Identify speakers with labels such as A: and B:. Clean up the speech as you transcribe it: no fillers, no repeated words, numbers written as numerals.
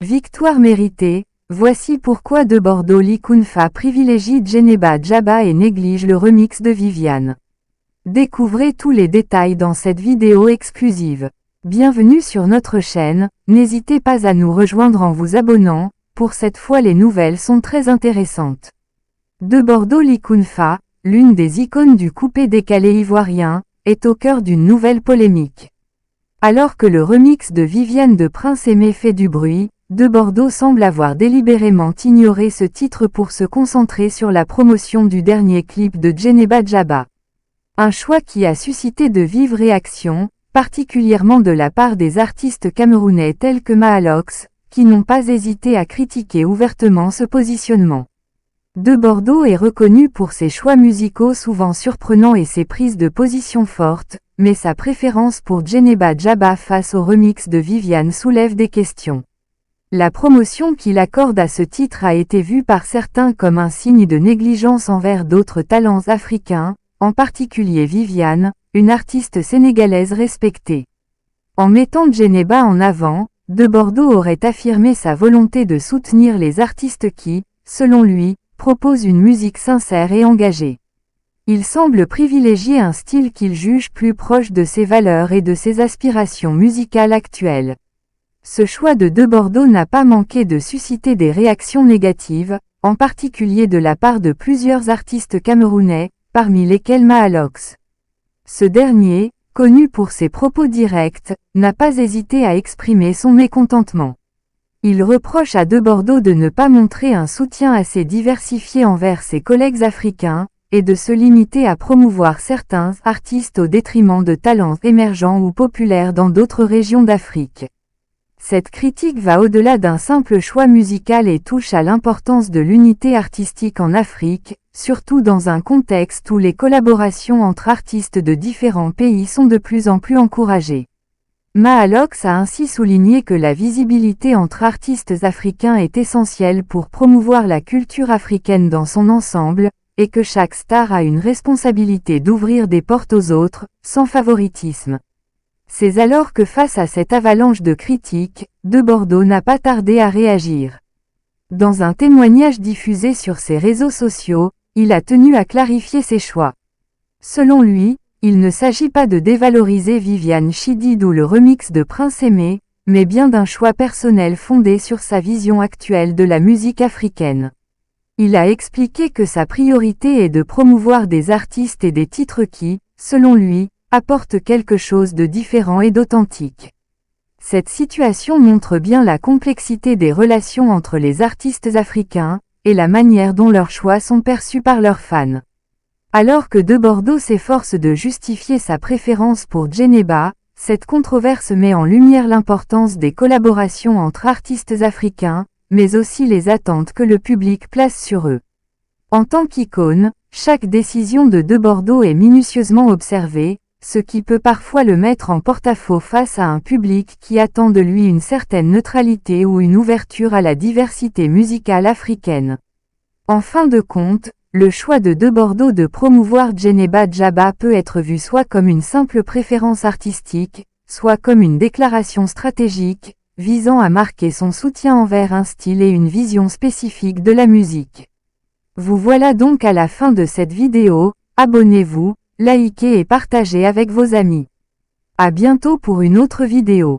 A: Victoire méritée, voici pourquoi De Bordeaux Likunfa privilégie Djeneba Djaba et néglige le remix de Viviane. Découvrez tous les détails dans cette vidéo exclusive. Bienvenue sur notre chaîne, n'hésitez pas à nous rejoindre en vous abonnant, pour cette fois les nouvelles sont très intéressantes. De Bordeaux Likunfa, l'une des icônes du coupé décalé ivoirien, est au cœur d'une nouvelle polémique. Alors que le remix de Viviane de Prince Aimé fait du bruit, De Bordeaux semble avoir délibérément ignoré ce titre pour se concentrer sur la promotion du dernier clip de Djeneba Djaba. Un choix qui a suscité de vives réactions, particulièrement de la part des artistes camerounais tels que Mahalox, qui n'ont pas hésité à critiquer ouvertement ce positionnement. De Bordeaux est reconnu pour ses choix musicaux souvent surprenants et ses prises de position fortes, mais sa préférence pour Djeneba Djaba face au remix de Viviane soulève des questions. La promotion qu'il accorde à ce titre a été vue par certains comme un signe de négligence envers d'autres talents africains, en particulier Viviane, une artiste sénégalaise respectée. En mettant Djeneba en avant, De Bordeaux aurait affirmé sa volonté de soutenir les artistes qui, selon lui, proposent une musique sincère et engagée. Il semble privilégier un style qu'il juge plus proche de ses valeurs et de ses aspirations musicales actuelles. Ce choix de Bordeaux n'a pas manqué de susciter des réactions négatives, en particulier de la part de plusieurs artistes camerounais, parmi lesquels Mahalox. Ce dernier, connu pour ses propos directs, n'a pas hésité à exprimer son mécontentement. Il reproche à De Bordeaux de ne pas montrer un soutien assez diversifié envers ses collègues africains, et de se limiter à promouvoir certains artistes au détriment de talents émergents ou populaires dans d'autres régions d'Afrique. Cette critique va au-delà d'un simple choix musical et touche à l'importance de l'unité artistique en Afrique, surtout dans un contexte où les collaborations entre artistes de différents pays sont de plus en plus encouragées. Mahalox a ainsi souligné que la visibilité entre artistes africains est essentielle pour promouvoir la culture africaine dans son ensemble, et que chaque star a une responsabilité d'ouvrir des portes aux autres, sans favoritisme. C'est alors que face à cette avalanche de critiques, De Bordeaux n'a pas tardé à réagir. Dans un témoignage diffusé sur ses réseaux sociaux, il a tenu à clarifier ses choix. Selon lui, il ne s'agit pas de dévaloriser Viviane Chidid ou le remix de Prince Aimé, mais bien d'un choix personnel fondé sur sa vision actuelle de la musique africaine. Il a expliqué que sa priorité est de promouvoir des artistes et des titres qui, selon lui, apportent quelque chose de différent et d'authentique. Cette situation montre bien la complexité des relations entre les artistes africains, et la manière dont leurs choix sont perçus par leurs fans. Alors que De Bordeaux s'efforce de justifier sa préférence pour Djeneba, cette controverse met en lumière l'importance des collaborations entre artistes africains, mais aussi les attentes que le public place sur eux. En tant qu'icône, chaque décision de Bordeaux est minutieusement observée, ce qui peut parfois le mettre en porte-à-faux face à un public qui attend de lui une certaine neutralité ou une ouverture à la diversité musicale africaine. En fin de compte, le choix de Bordeaux de promouvoir Djeneba Djaba peut être vu soit comme une simple préférence artistique, soit comme une déclaration stratégique, visant à marquer son soutien envers un style et une vision spécifique de la musique. Vous voilà donc à la fin de cette vidéo, abonnez-vous, likez et partagez avec vos amis. À bientôt pour une autre vidéo.